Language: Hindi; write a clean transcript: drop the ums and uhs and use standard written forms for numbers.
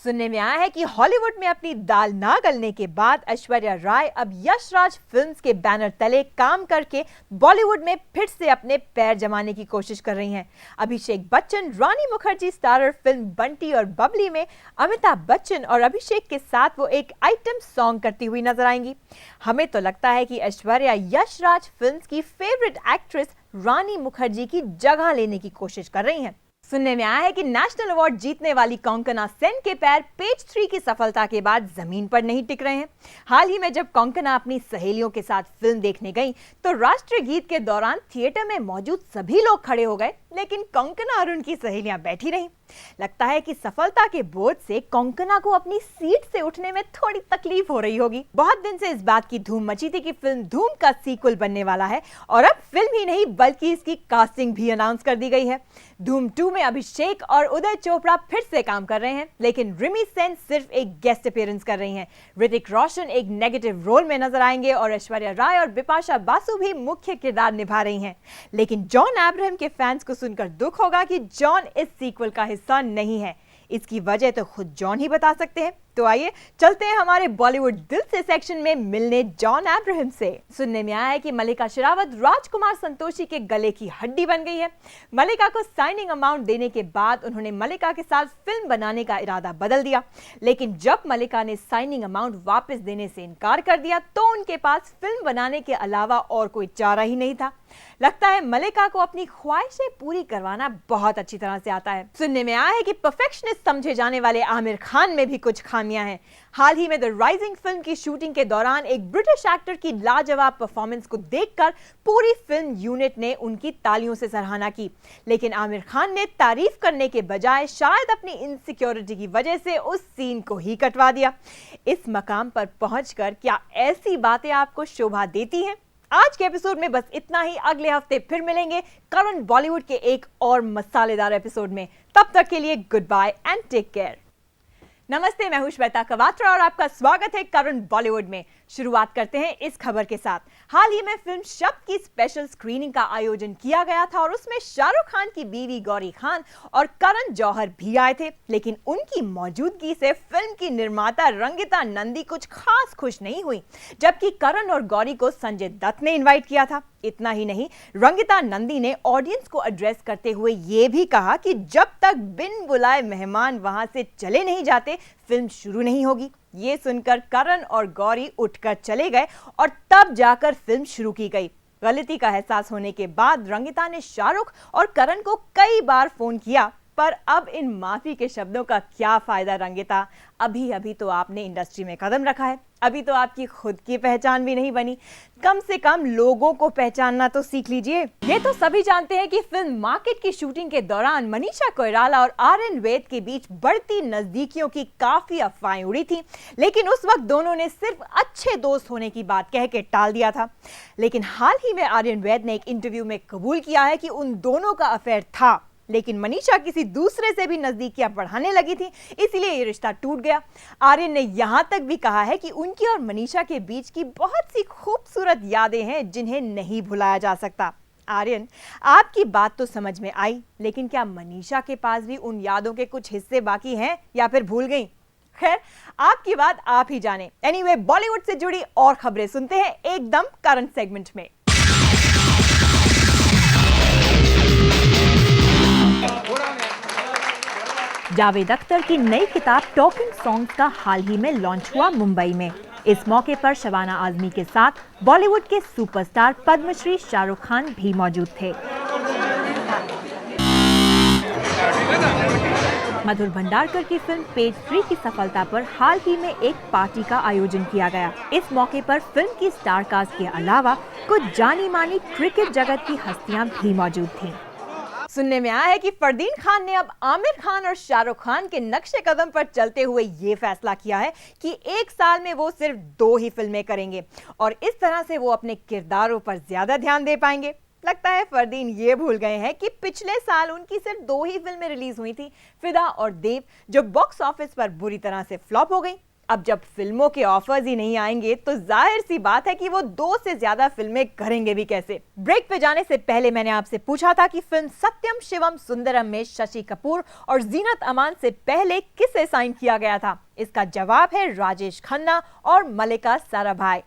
सुनने में आया है कि हॉलीवुड में अपनी दाल ना गलने के बाद ऐश्वर्या राय अब यश राज फिल्म्स के बैनर तले काम करके बॉलीवुड में फिर से अपने पैर जमाने की कोशिश कर रही हैं। अभिषेक बच्चन रानी मुखर्जी स्टारर फिल्म बंटी और बबली में अमिताभ बच्चन और अभिषेक के साथ वो एक आइटम सॉन्ग करती हुई नजर आएंगी। हमें तो लगता है कि ऐश्वर्या यश राज फिल्म्स की फेवरेट एक्ट्रेस रानी मुखर्जी की जगह लेने की कोशिश कर रही हैं। सुनने में आया है कि नेशनल अवार्ड जीतने वाली कोंकणा सेन के पैर पेज 3 की सफलता के बाद जमीन पर नहीं टिक रहे हैं। हाल ही में जब कोंकणा अपनी सहेलियों के साथ फिल्म देखने गई तो राष्ट्रीय गीत के दौरान थिएटर में मौजूद सभी लोग खड़े हो गए, लेकिन कोंकणा और उनकी सहेलियां बैठी रहीं। लगता है कि सफलता के बोझ से कोंकणा को अपनी सीट से उठने में थोड़ी तकलीफ हो रही होगी। बहुत दिन से इस बात की धूम मची थी कि फिल्म धूम का सीक्वल बनने वाला है और अब फिल्म ही नहीं बल्कि इसकी कास्टिंग भी अनाउंस कर दी गई है। धूम 2 में अभिषेक और उदय चोपड़ा फिर से काम कर रहे हैं, लेकिन रिमी सेन सिर्फ एक गेस्ट अपीयरेंस कर रही हैं। ऋतिक रोशन एक नेगेटिव रोल में नजर आएंगे और ऐश्वर्या राय और बिपाशा बासु भी मुख्य किरदार निभा रही हैं। लेकिन जॉन अब्राहम के फैंस को सुनकर दुख होगा कि जॉन इस सीक्वल का हिस्सा नहीं है। इसकी वजह तो खुद जॉन ही बता सकते हैं। तो आइए चलते हैं हमारे बॉलीवुड दिल से सेक्शन में मिलने जॉन अब्राहम से। सुनने में आया है कि मल्लिका शेरावत राजकुमार संतोषी के गले की हड्डी बन गई है। मल्लिका को साइनिंग अमाउंट देने के बाद उन्होंने मल्लिका के साथ फिल्म बनाने का इरादा बदल दिया, लेकिन जब मल्लिका ने साइनिंग अमाउंट वापस देने से इनकार कर दिया तो उनके पास फिल्म बनाने के अलावा और कोई चारा ही नहीं था। लगता है मल्लिका को अपनी ख्वाहिशें पूरी करवाना बहुत अच्छी तरह से आता है। सुनने में आया है कि परफेक्शनिस्ट समझे जाने वाले आमिर खान में भी कुछ खामियां हैं। हाल ही में द राइजिंग फिल्म की शूटिंग के दौरान एक ब्रिटिश एक्टर की लाजवाब परफॉर्मेंस को देखकर पूरी फिल्म यूनिट ने उनकी तालियों से सराहना की, लेकिन आमिर खान ने तारीफ करने के बजाय शायद अपनी इनसिक्योरिटी की वजह से उस सीन को ही कटवा दिया। इस मकाम पर पहुंचकर क्या ऐसी बातें आपको शोभा देती हैं? आज के एपिसोड में बस इतना ही। अगले हफ्ते फिर मिलेंगे करंट बॉलीवुड के एक और मसालेदार एपिसोड में। तब तक के लिए goodbye and take care. नमस्ते, मैं हूं श्वेता कवात्रा और आपका स्वागत है करंट बॉलीवुड में। शुरुआत करते हैं इस खबर के साथ। हाल ही में फिल्म शब की स्पेशल स्क्रीनिंग का आयोजन किया गया था और उसमें शाहरुख खान की बीवी गौरी खान और करण जौहर भी आए थे, लेकिन उनकी मौजूदगी से फिल्म की निर्माता रंगिता नंदी कुछ खास खुश नहीं हुई, जबकि करण और गौरी को संजय दत्त ने इनवाइट किया था। इतना ही नहीं, रंगिता नंदी ने ऑडियंस को एड्रेस करते हुए यह भी कहा कि जब तक बिन बुलाए मेहमान वहां से चले नहीं जाते फिल्म शुरू नहीं होगी। ये सुनकर करण और गौरी उठकर चले गए और तब जाकर फिल्म शुरू की गई। गलती का एहसास होने के बाद रंगिता ने शाहरुख और करण को कई बार फोन किया, पर अब इन माफी के शब्दों का क्या फायदा रंगिता? अभी तो आपने इंडस्ट्री में कदम रखा है, अभी तो आपकी खुद की पहचान भी नहीं बनी। कम से कम लोगों को पहचानना तो सीख लीजिए। ये तो सभी जानते हैं कि फिल्म मार्केट की शूटिंग के दौरान मनीषा कोइराला और आर्यन वैद के बीच बढ़ती नजदीकियों की काफी अफवाहें उड़ी थी, लेकिन उस वक्त दोनों ने सिर्फ अच्छे दोस्त होने की बात कह के टाल दिया था। लेकिन हाल ही में आर्यन वैद ने एक इंटरव्यू में कबूल किया है कि उन दोनों का अफेयर था, लेकिन मनीषा किसी दूसरे से भी नजदीकियां बढ़ाने लगी थी, इसलिए ये रिश्ता टूट गया। आर्यन ने यहां तक भी कहा है कि उनकी और मनीषा के बीच की बहुत सी खूबसूरत यादें हैं जिन्हें नहीं भुलाया जा सकता। आर्यन, आपकी बात तो समझ में आई, लेकिन क्या मनीषा के पास भी उन यादों के कुछ हिस्से बाकी हैं या फिर भूल गई? खैर, आपकी बात आप ही जाने। एनीवे, बॉलीवुड से जुड़ी और खबरें सुनते हैं एकदम करंट सेगमेंट में। जावेद अख्तर की नई किताब टॉकिंग सॉन्ग्स का हाल ही में लॉन्च हुआ मुंबई में। इस मौके पर शबाना आजमी के साथ बॉलीवुड के सुपरस्टार पद्मश्री शाहरुख खान भी मौजूद थे। मधुर भंडारकर की फिल्म पेज 3 की सफलता पर हाल ही में एक पार्टी का आयोजन किया गया। इस मौके पर फिल्म की स्टार कास्ट के अलावा कुछ जानी मानी क्रिकेट जगत की हस्तियां भी मौजूद थीं। सुनने में आया है कि फरदीन खान ने अब आमिर खान और शाहरुख खान के नक्शे कदम पर चलते हुए ये फैसला किया है कि एक साल में वो सिर्फ 2 ही फिल्में करेंगे और इस तरह से वो अपने किरदारों पर ज्यादा ध्यान दे पाएंगे। लगता है फरदीन ये भूल गए हैं कि पिछले साल उनकी सिर्फ 2 ही फिल्में रिलीज हुई थी, फिदा और देव, जो बॉक्स ऑफिस पर बुरी तरह से फ्लॉप हो गई। अब जब फिल्मों के ऑफर्स ही नहीं आएंगे तो जाहिर सी बात है कि वो 2 से ज्यादा फिल्में करेंगे भी कैसे। ब्रेक पे जाने से पहले मैंने आपसे पूछा था कि फिल्म सत्यम शिवम सुंदरम में शशि कपूर और जीनत अमान से पहले किसे साइन किया गया था। इसका जवाब है राजेश खन्ना और मल्लिका साराभाई।